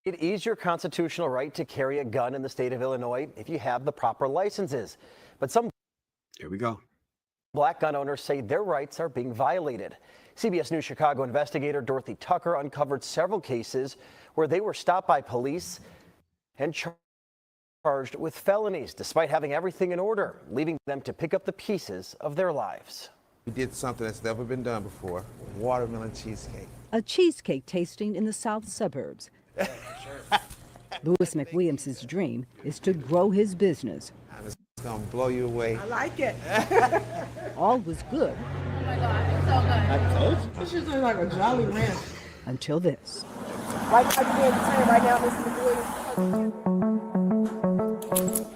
It is your constitutional right to carry a gun in the state of Illinois if you have the proper licenses. But some Here we go. black gun owners say their rights are being violated. CBS News Chicago investigator Dorothy Tucker uncovered several cases where they were stopped by police and charged with felonies despite having everything in order, leaving them to pick up the pieces of their lives. We did something that's never been done before, watermelon cheesecake. A cheesecake tasting in the south suburbs. Louis McWilliams' dream is to grow his business. And it's gonna blow you away. I like it. All was good. Oh my God, it's so good. I told you. This just looks like a Jolly Rancher. Until this. Like I began to say right now, Mr. McWilliams.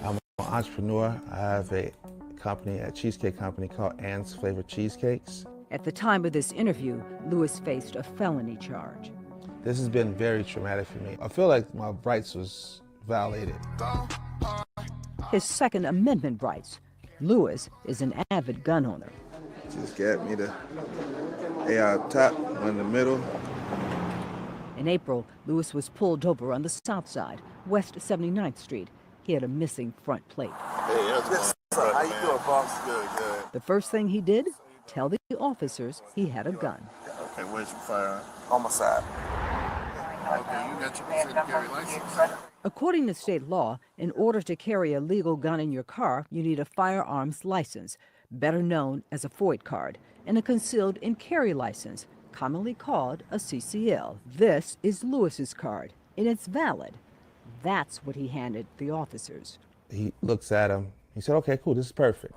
I'm an entrepreneur. I have a company, a cheesecake company called Ann's Flavored Cheesecakes. At the time of this interview, Louis faced a felony charge. This has been very traumatic for me. I feel like my rights was violated. His Second Amendment rights. Louis is an avid gun owner. Just got me the AR top, one in the middle. In April, Louis was pulled over on the south side, West 79th Street. He had a missing front plate. Hey, that's how you doing, boss? Good, good. The first thing he did, tell the officers he had a gun. Okay, where's your firearm? On my side. Okay, you got your percent carry license? According to state law, in order to carry a legal gun in your car, you need a firearms license, better known as a FOID card, and a concealed and carry license, commonly called a CCL. This is Louis's card, and it's valid. That's what he handed the officers. He looks at him. He said, okay, cool, this is perfect.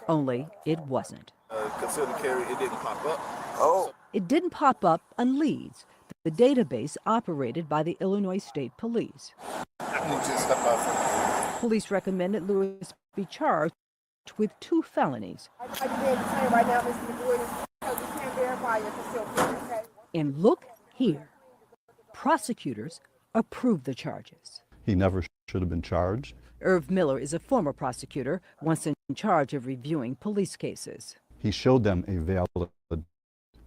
Only it wasn't. Concealed carry, it didn't pop up. Oh. It didn't pop up on Leeds, the database operated by the Illinois State Police. Police recommended Louis be charged with 2 felonies. I began to say right now, Mr. McWilliams, because we can't verify your concealed carry, okay? And look here. Prosecutors approved the charges. He never should have been charged. Irv Miller is a former prosecutor, once in charge of reviewing police cases. He showed them a valid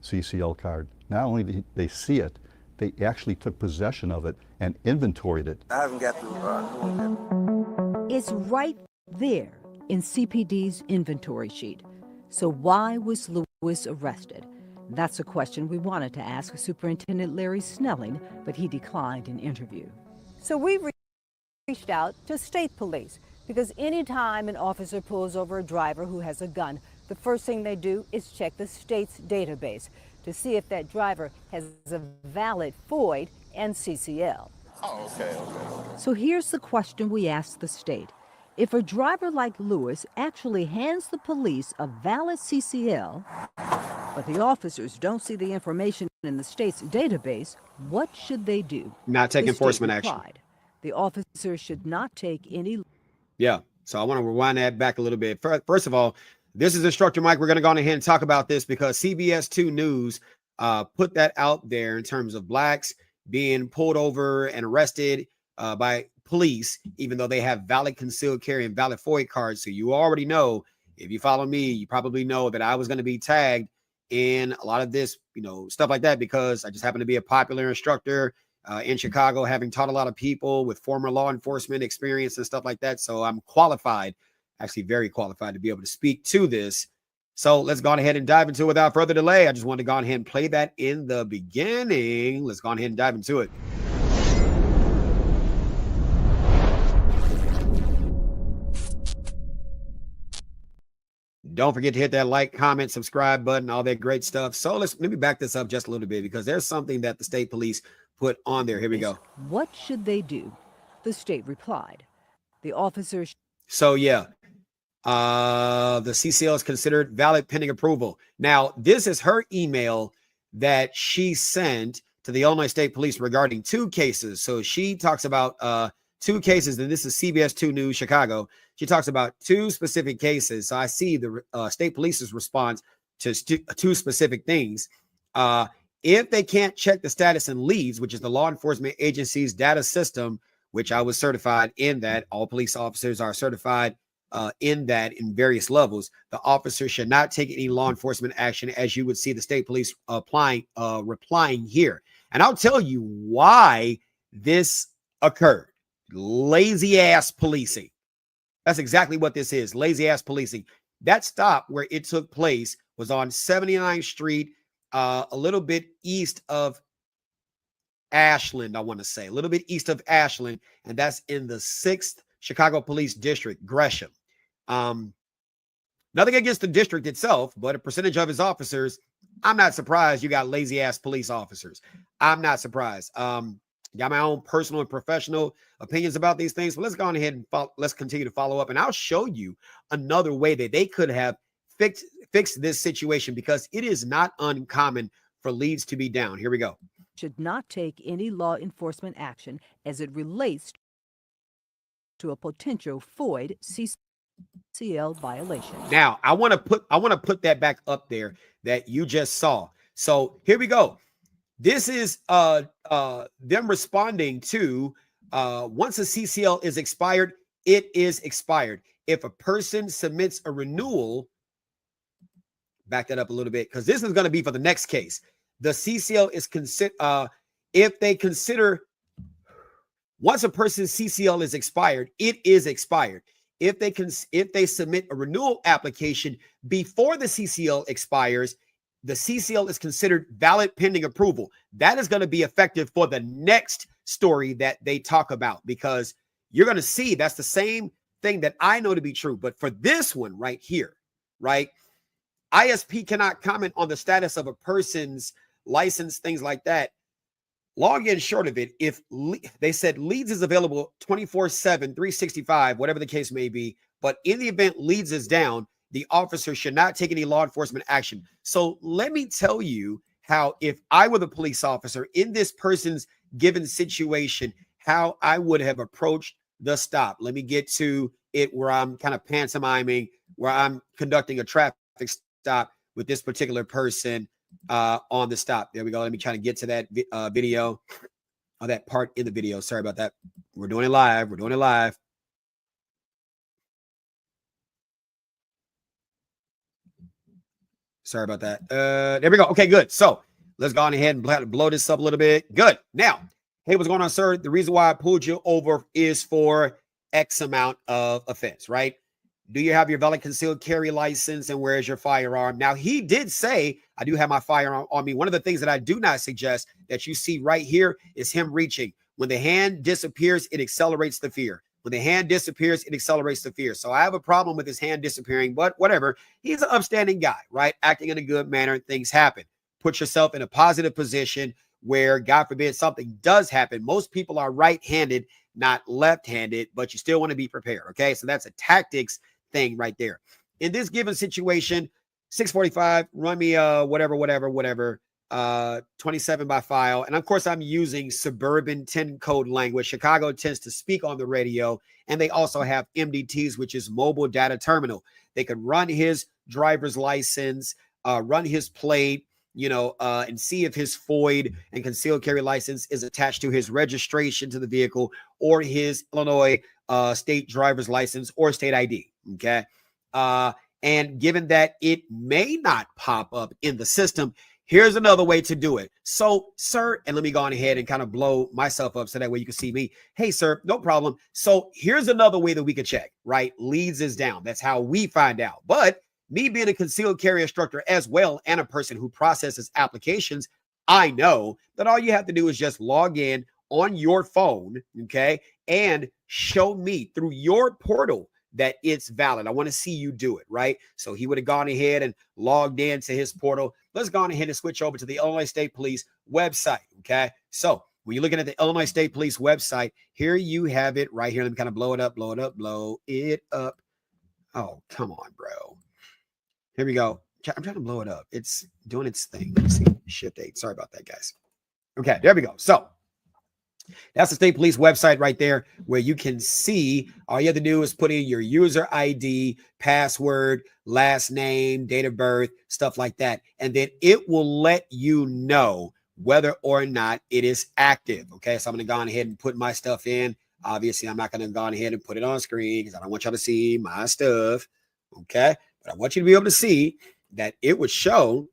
CCL card. Not only did they see it, they actually took possession of it and inventoried it. I haven't got through. It's right there in CPD's inventory sheet. So why was Louis arrested? That's a question we wanted to ask Superintendent Larry Snelling, but he declined an interview. So we reached out to state police because anytime an officer pulls over a driver who has a gun, the first thing they do is check the state's database to see if that driver has a valid FOID and CCL. Oh, okay. So here's the question we asked the state. If a driver like Louis actually hands the police a valid CCL, but the officers don't see the information in the state's database, what should they do? Not take The state enforcement action. replied, the officers should not take any. Yeah. So I want to rewind that back a little bit. First of all, this is Instructor Mike. We're going to go on ahead and talk about this because CBS 2 News put that out there in terms of blacks being pulled over and arrested by police, even though they have valid concealed carry and valid FOID cards. So you already know, if you follow me, you probably know that I was going to be tagged in a lot of this, stuff like that, because I just happen to be a popular instructor in Chicago, having taught a lot of people with former law enforcement experience and stuff like that. So I'm qualified, actually very qualified, to be able to speak to this. So let's go on ahead and dive into it without further delay. I just wanted to go on ahead and play that in the beginning. Let's go on ahead and dive into it. Don't forget to hit that like, comment, subscribe button, all that great stuff. So let me back this up just a little bit because there's something that the state police put on there. Here we go. What should they do? The state replied. The officers. So yeah, the CCL is considered valid pending approval. Now, this is her email that she sent to the Illinois State Police regarding 2 cases. So she talks about 2 cases, and this is CBS 2 News Chicago. She talks about 2 specific cases. So I see the state police's response to 2 specific things. If they can't check the status in Leeds, which is the law enforcement agency's data system, which I was certified in that, all police officers are certified in that in various levels, the officer should not take any law enforcement action, as you would see the state police replying here. And I'll tell you why this occurred. Lazy ass policing. That's exactly what this is. Lazy ass policing. That stop where it took place was on 79th Street, a little bit east of Ashland, I want to say. A little bit east of Ashland. And that's in the 6th Chicago Police District, Gresham. Nothing against the district itself, but a percentage of his officers, I'm not surprised you got lazy ass police officers. I'm not surprised. Got my own personal and professional opinions about these things, but let's go on ahead and let's continue to follow up. And I'll show you another way that they could have fixed this situation, because it is not uncommon for leads to be down. Here we go. Should not take any law enforcement action as it relates to a potential FOID CCL violation. Now, I want to put that back up there that you just saw. So here we go. This is them responding to once a CCL is expired, it is expired. If a person submits a renewal, back that up a little bit, because this is going to be for the next case. The CCL is if they consider once a person's CCL is expired, it is expired. If they submit a renewal application before the CCL expires, the CCL is considered valid pending approval. That is going to be effective for the next story that they talk about, because you're going to see that's the same thing that I know to be true. But for this one right here, right, ISP cannot comment on the status of a person's license, things like that. Long and short of it, if they said leads is available 24/7, 365, whatever the case may be, but in the event leads is down, the officer should not take any law enforcement action. So let me tell you how, if I were the police officer in this person's given situation, how I would have approached the stop. Let me get to it where I'm kind of pantomiming, where I'm conducting a traffic stop with this particular person on the stop. There we go. Let me try to get to that video, or that part in the video. Sorry about that. We're doing it live. We're doing it live. Sorry about that. There we go. Okay, good. So let's go on ahead and blow this up a little bit. Good. Now, hey, what's going on, sir? The reason why I pulled you over is for X amount of offense, right? Do you have your valid concealed carry license, and where is your firearm? Now, he did say, I do have my firearm on me. One of the things that I do not suggest that you see right here is him reaching. When the hand disappears, it accelerates the fear. When the hand disappears, it accelerates the fear. So I have a problem with his hand disappearing, but whatever. He's an upstanding guy, right? Acting in a good manner. Things happen. Put yourself in a positive position where, God forbid, something does happen. Most people are right-handed, not left-handed, but you still want to be prepared, okay? So that's a tactics thing right there. In this given situation, 645, run me whatever, 27 by file. And of course, I'm using suburban 10 code language. Chicago tends to speak on the radio, and they also have MDTs, which is mobile data terminal. They could run his driver's license, run his plate, and see if his FOID and concealed carry license is attached to his registration to the vehicle, or his Illinois state driver's license or state ID. Okay. And given that it may not pop up in the system, here's another way to do it. So, sir, and let me go on ahead and kind of blow myself up so that way you can see me. Hey, sir, no problem. So here's another way that we could check, right? Leads is down. That's how we find out. But me being a concealed carry instructor as well, and a person who processes applications, I know that all you have to do is just log in on your phone, okay, and show me through your portal that it's valid. I want to see you do it, right? So he would have gone ahead and logged into his portal. Let's go on ahead and switch over to the Illinois State Police website, okay? So when you're looking at the Illinois State Police website, here you have it right here. Let me kind of blow it up. Oh, come on, bro. Here we go. I'm trying to blow it up. It's doing its thing. Let's see. Shift 8. Sorry about that, guys. Okay, there we go. So that's the state police website right there, where you can see all you have to do is put in your user ID, password, last name, date of birth, stuff like that. And then it will let you know whether or not it is active. Okay, so I'm going to go on ahead and put my stuff in. Obviously, I'm not going to go on ahead and put it on screen because I don't want y'all to see my stuff. Okay, but I want you to be able to see that it would show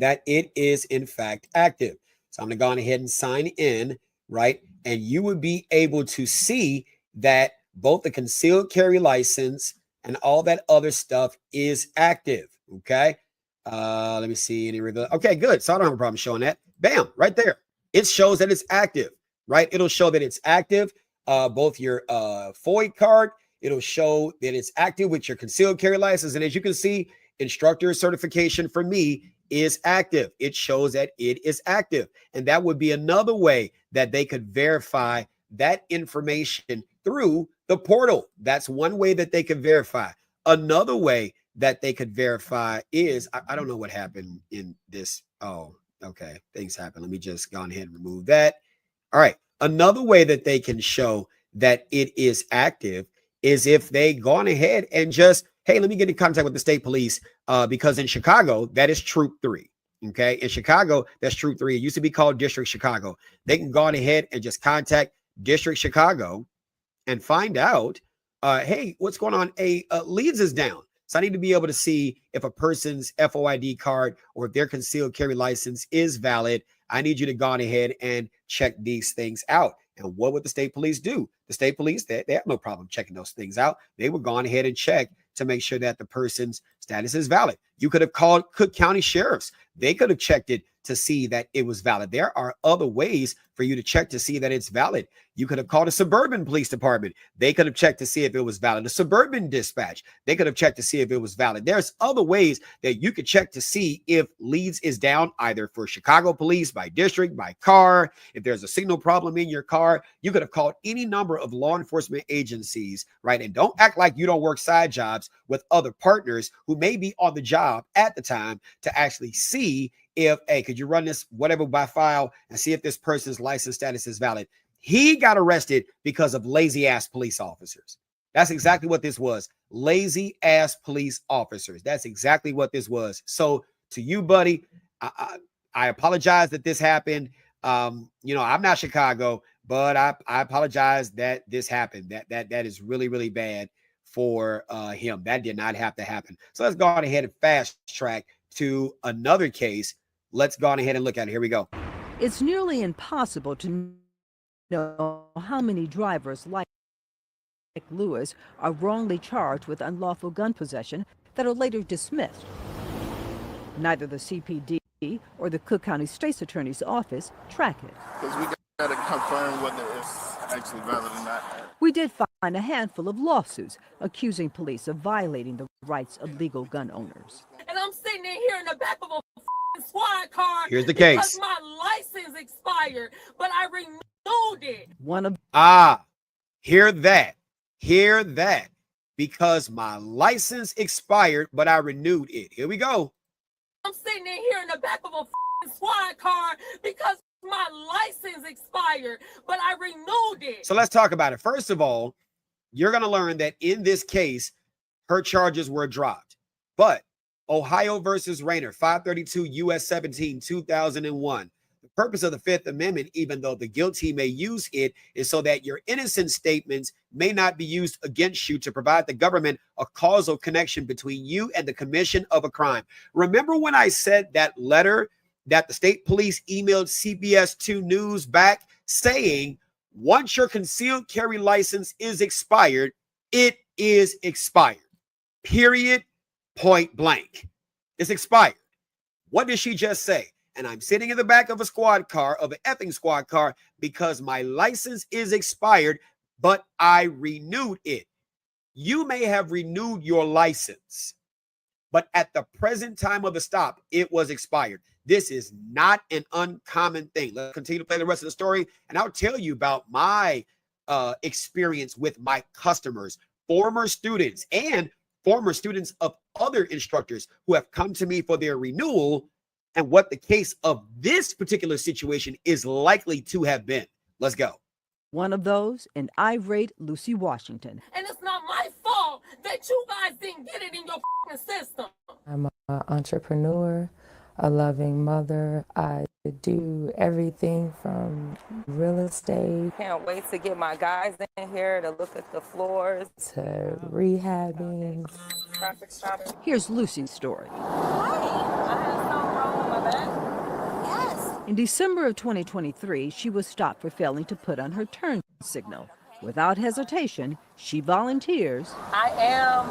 that it is in fact active. So I'm going to go on ahead and sign in, right? And you would be able to see that both the concealed carry license and all that other stuff is active. Okay. Let me see any reveal. Okay, good. So I don't have a problem showing that. Bam, right there. It shows that it's active, right? It'll show that it's active. Both your FOID card, it'll show that it's active with your concealed carry license. And as you can see, instructor certification for me is active. It shows that it is active. And that would be another way that they could verify that information through the portal. That's one way that they could verify. Another way that they could verify is, I don't know what happened in this. Oh, okay. Things happen. Let me just go ahead and remove that. All right. Another way that they can show that it is active is if they gone ahead and just, hey, let me get in contact with the state police, because in Chicago, that is Troop 3. Okay. In Chicago, that's Troop 3. It used to be called District Chicago. They can go on ahead and just contact District Chicago and find out, hey, what's going on? Leads is down. So I need to be able to see if a person's FOID card or if their concealed carry license is valid. I need you to go on ahead and check these things out. And what would the state police do? The state police, they have no problem checking those things out. They would go on ahead and check to make sure that the person's status is valid. You could have called Cook County sheriffs. They could have checked it to see that it was valid. There are other ways for you to check to see that it's valid. You could have called a suburban police department. They could have checked to see if it was valid. A suburban dispatch, they could have checked to see if it was valid. There's other ways that you could check to see if leads is down, either for Chicago police, by district, by car. If there's a signal problem in your car, you could have called any number of law enforcement agencies, right? And don't act like you don't work side jobs with other partners who may be on the job at the time to actually see if, hey, could you run this whatever by file and see if this person's license status is valid? He got arrested because of lazy ass police officers. That's exactly what this was. Lazy ass police officers. That's exactly what this was. So to you, buddy, I apologize that this happened. I'm not Chicago, but I apologize that this happened. That is really, really bad for him. That did not have to happen. So let's go on ahead and fast track to another case. Let's go on ahead and look at it. Here we go. It's nearly impossible to know how many drivers like Lewis are wrongly charged with unlawful gun possession that are later dismissed. Neither the CPD or the Cook County State's Attorney's Office track it. Because we got to confirm whether it's actually valid or not. We did find a handful of lawsuits accusing police of violating the rights of legal gun owners. And I'm sitting in here in the back of a squad car. Here's the case. Because my license expired, but I renewed it. Hear that. Because my license expired, but I renewed it. Here we go. I'm sitting in here in the back of a squad car because my license expired, but I renewed it. So let's talk about it. First of all, you're going to learn that in this case, her charges were dropped. But Ohio versus Rayner, 532 U.S. 17, 2001. The purpose of the Fifth Amendment, even though the guilty may use it, is so that your innocent statements may not be used against you to provide the government a causal connection between you and the commission of a crime. Remember when I said that letter that the state police emailed CBS 2 News back saying, once your concealed carry license is expired, it is expired. Period. Point blank. It's expired. What did she just say? And I'm sitting in the back of a squad car, of an effing squad car, because my license is expired, but I renewed it. You may have renewed your license, but at the present time of the stop, it was expired. This is not an uncommon thing. Let's continue to play the rest of the story, and I'll tell you about my experience with my customers, former students, and former students of other instructors who have come to me for their renewal, and what the case of this particular situation is likely to have been. Let's go. One of those, an irate Lucy Washington. And it's not my fault that you guys didn't get it in your system. I'm an entrepreneur, a loving mother. I do everything from real estate. Can't wait to get my guys in here to look at the floors, to rehabbing. Here's Lucy's story. I had something wrong with my In December of 2023, she was stopped for failing to put on her turn signal. Without hesitation, she volunteers. I am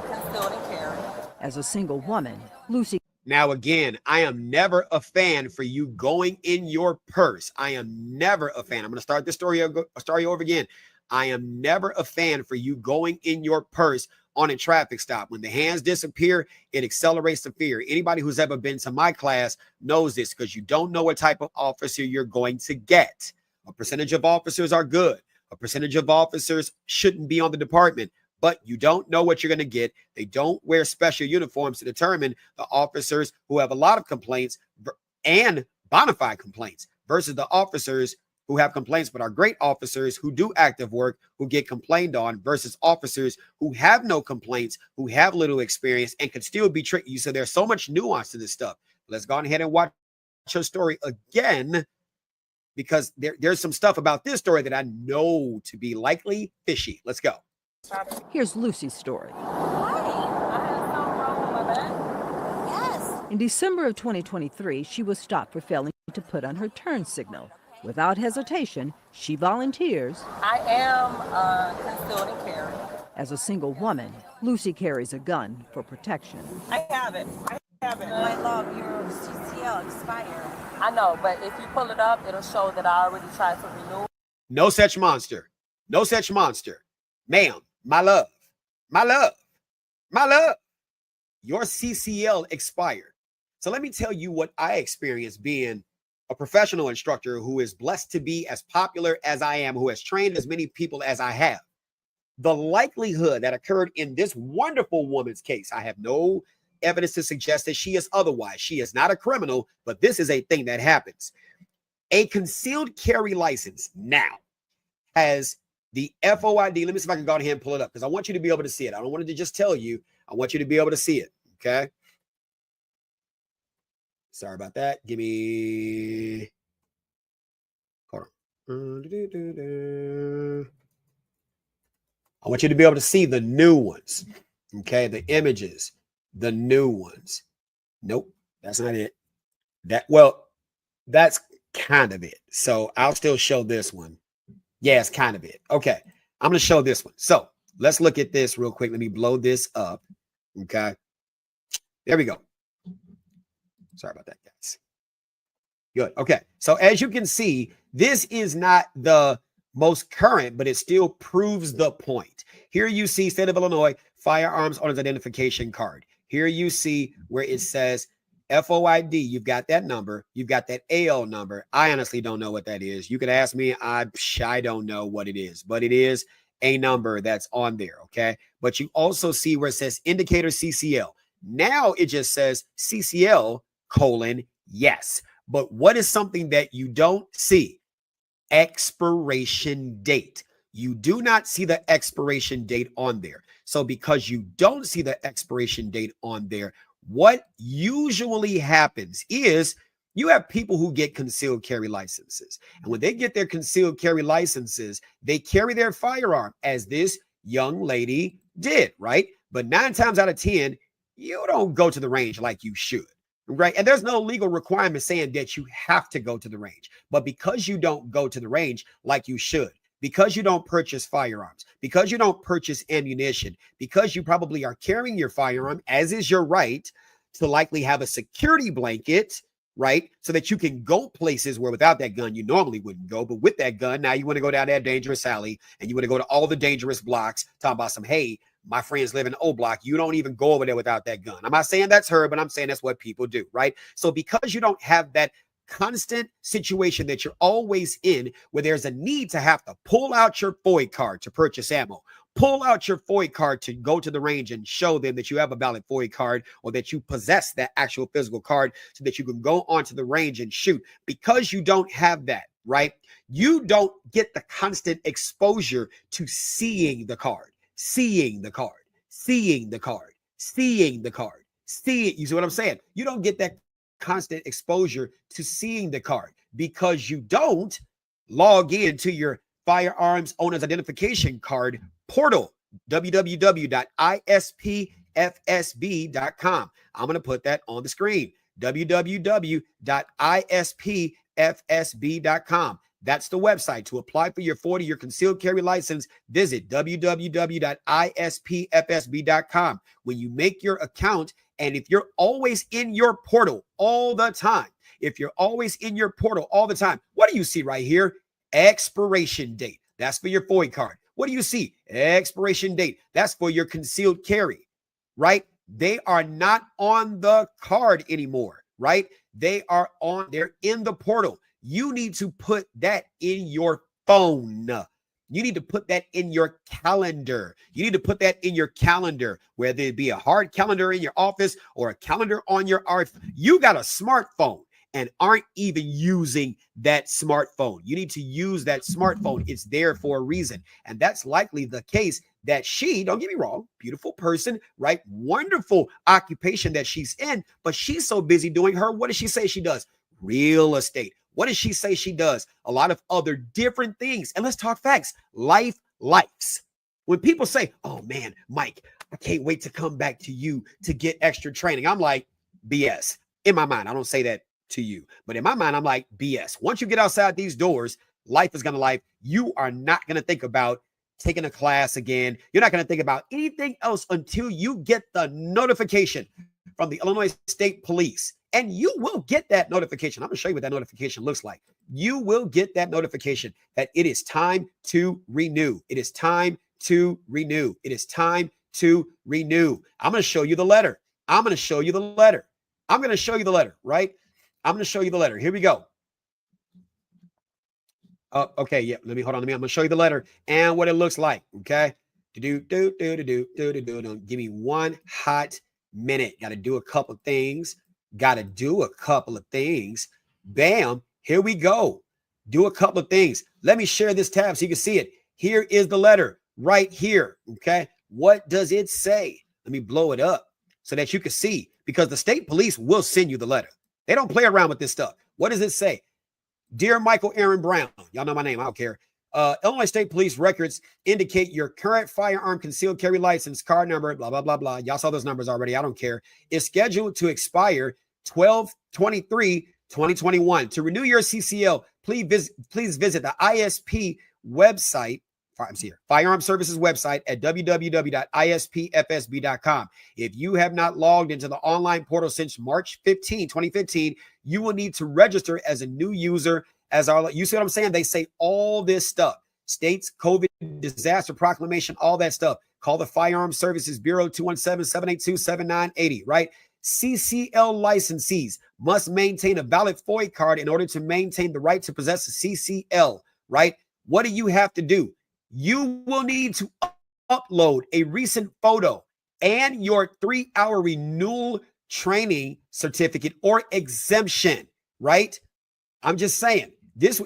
concealed and carry. As a single woman, Lucy. Now, again, I am never a fan for you going in your purse. I am never a fan. I'm going to start this story over again. I am never a fan for you going in your purse on a traffic stop. When the hands disappear, it accelerates the fear. Anybody who's ever been to my class knows this, because you don't know what type of officer you're going to get. A percentage of officers are good. A percentage of officers shouldn't be on the department, but you don't know what you're going to get. They don't wear special uniforms to determine the officers who have a lot of complaints and bona fide complaints versus the officers who have complaints but are great officers who do active work, who get complained on, versus officers who have no complaints, who have little experience and can still be tricky. So there's so much nuance to this stuff. Let's go ahead and watch her story again, because there's some stuff about this story that I know to be likely fishy. Let's go. Here's Lucy's story. Hi, I had something wrong with my back. Yes. In December of 2023, she was stopped for failing to put on her turn signal. Without hesitation, she volunteers. I am concealed and carry. As a single woman, Lucy carries a gun for protection. I have it. My love, your CCL expired. I know, but if you pull it up, it'll show that I already tried to renew. No such monster. No such monster. Ma'am, my love, my love, my love. Your CCL expired. So let me tell you what I experienced being a professional instructor who is blessed to be as popular as I am, who has trained as many people as I have. The likelihood that occurred in this wonderful woman's case, I have no evidence to suggest that she is otherwise. She is not a criminal, but this is a thing that happens. A concealed carry license now has the FOID. Let me see if I can go ahead and pull it up, because I want you to be able to see it. I don't want it to just tell you. I want you to be able to see it. Okay. Sorry about that. Give me. Hold on. I want you to be able to see the new ones. Okay. The images, the new ones. Nope. That's not it. That's kind of it. So I'll still show this one. Yeah, it's kind of it. Okay. I'm going to show this one. So let's look at this real quick. Let me blow this up. Okay. There we go. Sorry about that, guys. Good. Okay. So as you can see, this is not the most current, but it still proves the point. Here you see State of Illinois firearms owner's identification card. Here you see where it says FOID. You've got that number. You've got that AL number. I honestly don't know what that is. You could ask me. I don't know what it is, but it is a number that's on there. Okay. But you also see where it says indicator CCL. Now it just says CCL : yes. But what is something that you don't see? Expiration date. You do not see the expiration date on there. So because you don't see the expiration date on there, what usually happens is you have people who get concealed carry licenses. And when they get their concealed carry licenses, they carry their firearm, as this young lady did, right? But 9 times out of 10, you don't go to the range like you should, right? And there's no legal requirement saying that you have to go to the range. But because you don't go to the range like you should, because you don't purchase firearms, because you don't purchase ammunition, because you probably are carrying your firearm, as is your right, to likely have a security blanket, right? So that you can go places where without that gun, you normally wouldn't go. But with that gun, now you want to go down that dangerous alley and you want to go to all the dangerous blocks, talking about some, hey, my friends live in O Block. You don't even go over there without that gun. I'm not saying that's her, but I'm saying that's what people do, right? So because you don't have that constant situation that you're always in, where there's a need to have to pull out your FOID card to purchase ammo, pull out your FOID card to go to the range and show them that you have a valid FOID card, or that you possess that actual physical card so that you can go onto the range and shoot. Because you don't have that, right? You don't get the constant exposure to seeing the card. Seeing the card, seeing the card, seeing the card, seeing. You see what I'm saying? You don't get that constant exposure to seeing the card because you don't log into your firearms owner's identification card portal, www.ispfsb.com. I'm going to put that on the screen. www.ispfsb.com. That's the website. To apply for your FOID, your concealed carry license, visit www.ispfsb.com. When you make your account, and if you're always in your portal all the time, what do you see right here? Expiration date. That's for your FOID card. What do you see? Expiration date. That's for your concealed carry, right? They are not on the card anymore, right? They're in the portal. You need to put that in your phone. You need to put that in your calendar. Whether it be a hard calendar in your office or a calendar on your you got a smartphone and aren't even using that smartphone. You need to use that smartphone. It's there for a reason. And that's likely the case that don't get me wrong, beautiful person, right? Wonderful occupation that she's in, but she's so busy doing what does she say she does? Real estate. What does she say she does? A lot of other different things. And let's talk facts. Likes. When people say, oh man, Mike, I can't wait to come back to you to get extra training. I'm like, BS. In my mind, I don't say that to you, but in my mind, I'm like, BS. Once you get outside these doors, life is going to life. You are not going to think about taking a class again. You're not going to think about anything else until you get the notification from the Illinois State Police. And you will get that notification. I'm going to show you what that notification looks like. You will get that notification that it is time to renew. It is time to renew. It is time to renew. I'm going to show you the letter. Right? I'm going to show you the letter. Here we go. Okay, yeah. I'm going to show you the letter and what it looks like. Okay. Give me one hot minute. Got to do a couple of things. Bam. Here we go. Do a couple of things. Let me share this tab so you can see it. Here is the letter right here. Okay. What does it say? Let me blow it up so that you can see, because the state police will send you the letter. They don't play around with this stuff. What does it say? Dear Michael Aaron Brown, y'all know my name, I don't care. Illinois State Police records indicate your current firearm concealed carry license, card number, blah, blah, blah, blah. Y'all saw those numbers already. I don't care. Is scheduled to expire 12/23/2021. To renew your CCL, please visit the ISP website. Firearm Services website at www.ispfsb.com. If you have not logged into the online portal since March 15, 2015, you will need to register as a new user. You see what I'm saying? They say all this stuff. States, COVID, disaster proclamation, all that stuff. Call the Firearm Services Bureau 217-782-7980, right? CCL licensees must maintain a valid FOID card in order to maintain the right to possess a CCL, right? What do you have to do? You will need to upload a recent photo and your 3-hour renewal training certificate or exemption, right? I'm just saying this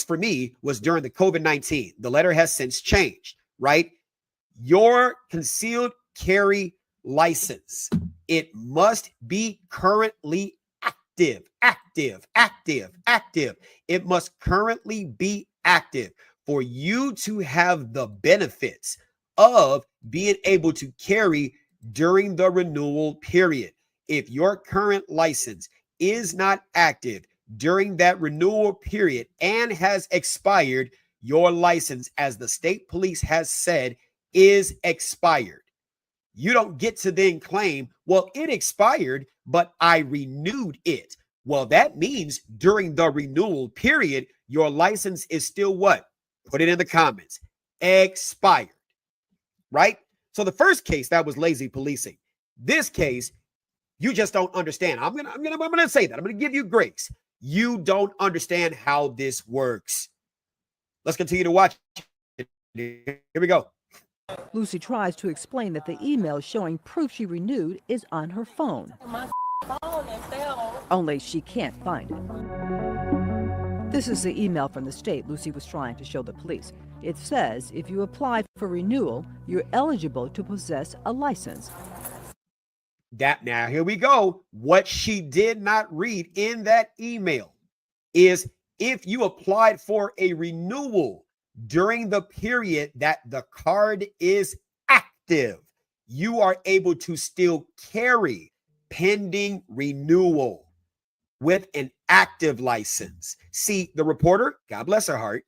for me was during the COVID-19. The letter has since changed, right? Your concealed carry license, it must be currently active. It must currently be active for you to have the benefits of being able to carry during the renewal period. If your current license is not active during that renewal period and has expired, your license, as the state police has said, is expired. You don't get to then claim, well, it expired, but I renewed it. Well, that means during the renewal period, your license is still what? Put it in the comments. Expired, right? So the first case, that was lazy policing. This case, you just don't understand. I'm gonna say that. I'm gonna give you grace. You don't understand how this works. Let's continue to watch it. Here we go. Lucy tries to explain that the email showing proof she renewed is on her phone. My phone and fell. Only she can't find it. This is the email from the state Lucy was trying to show the police. It says if you apply for renewal, you're eligible to possess a license. Now, here we go. What she did not read in that email is if you applied for a renewal during the period that the card is active, you are able to still carry pending renewal. with an active license. See, the reporter, God bless her heart,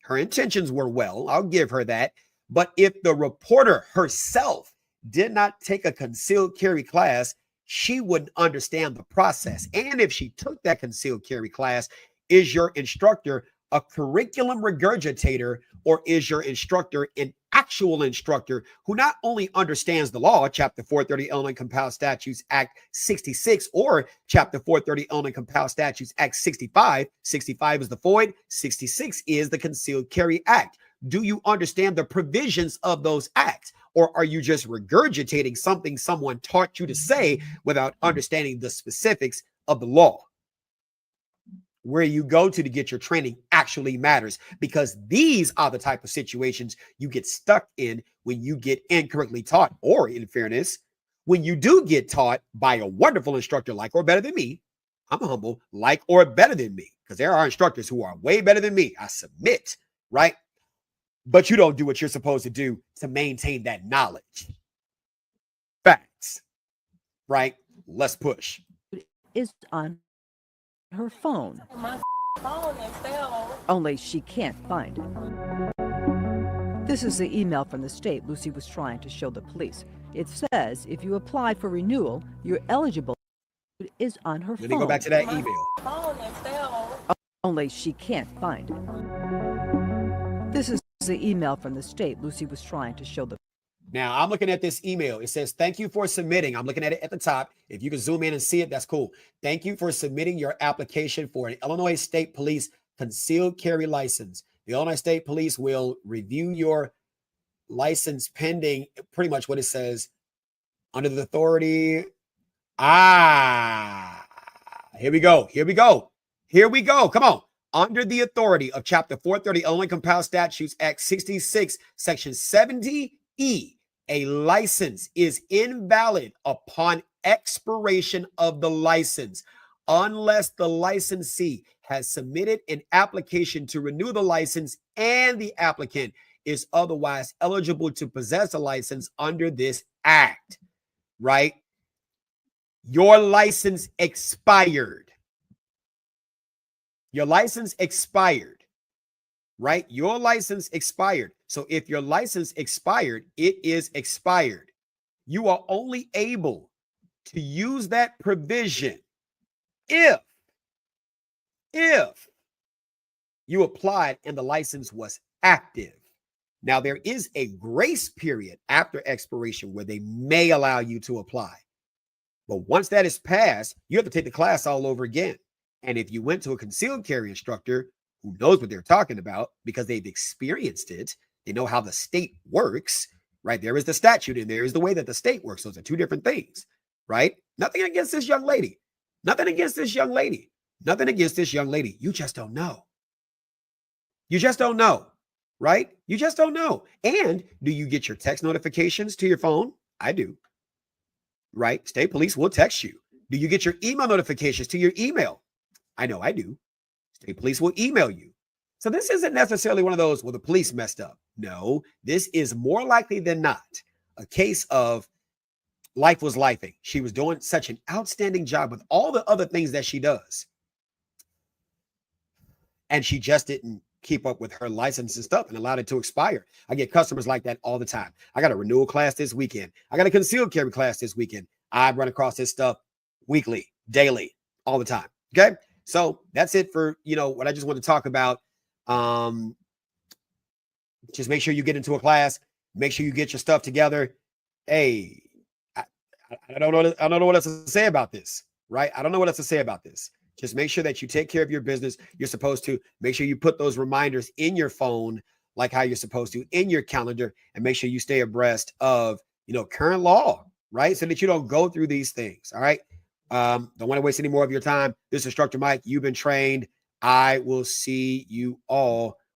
her intentions were well. I'll give her that. But if the reporter herself did not take a concealed carry class, she wouldn't understand the process. And if she took that concealed carry class, is your instructor a curriculum regurgitator, or is your instructor an actual instructor who not only understands the law, Chapter 430 Illinois Compiled Statutes Act 66, or Chapter 430 Illinois Compiled Statutes Act 65? 65 is the FOID, 66 is the Concealed Carry Act. Do you understand the provisions of those acts? Or are you just regurgitating something someone taught you to say without understanding the specifics of the law? Where you go to get your training actually matters, because these are the type of situations you get stuck in when you get incorrectly taught, or in fairness, when you do get taught by a wonderful instructor like or better than me. I'm humble, like or better than me, because there are instructors who are way better than me. I submit, right? But you don't do what you're supposed to do to maintain that knowledge. Facts, right? Let's push. Is on her phone. My phone is still. Only she can't find it. This is the email from the state Lucy was trying to show the police. It says if you apply for renewal, you're eligible. It is on her phone. Let me go back to that email. Phone is still. Only she can't find it. This is the email from the state Lucy was trying to show the. Now, I'm looking at this email. It says, thank you for submitting. I'm looking at it at the top. If you can zoom in and see it, that's cool. Thank you for submitting your application for an Illinois State Police concealed carry license. The Illinois State Police will review your license pending, pretty much what it says, under the authority. Here we go. Come on. Under the authority of Chapter 430 Illinois Compiled Statutes Act 66, Section 70E, a license is invalid upon expiration of the license unless the licensee has submitted an application to renew the license and the applicant is otherwise eligible to possess a license under this act, right? Your license expired. Your license expired, right? Your license expired. So if your license expired, it is expired. You are only able to use that provision if you applied and the license was active. Now, there is a grace period after expiration where they may allow you to apply. But once that is passed, you have to take the class all over again. And if you went to a concealed carry instructor who knows what they're talking about because they've experienced it, they know how the state works, right? There is the statute and there is the way that the state works. Those are two different things, right? Nothing against this young lady. Nothing against this young lady. Nothing against this young lady. You just don't know. You just don't know, right? You just don't know. And do you get your text notifications to your phone? I do, right? State police will text you. Do you get your email notifications to your email? I know I do. State police will email you. So this isn't necessarily one of those, well, the police messed up. No, this is more likely than not a case of life was lifing. She was doing such an outstanding job with all the other things that she does. And she just didn't keep up with her license and stuff and allowed it to expire. I get customers like that all the time. I got a renewal class this weekend. I got a concealed carry class this weekend. I run across this stuff weekly, daily, all the time. Okay. So that's it for, what I just want to talk about. Just make sure you get into a class, make sure you get your stuff together. Hey, I don't know what else to say about this, right? I don't know what else to say about this. Just make sure that you take care of your business. You're supposed to make sure you put those reminders in your phone, like how you're supposed to in your calendar, and make sure you stay abreast of, current law, right? So that you don't go through these things. All right. Don't want to waste any more of your time. This is Instructor Mike. You've been trained. I will see you all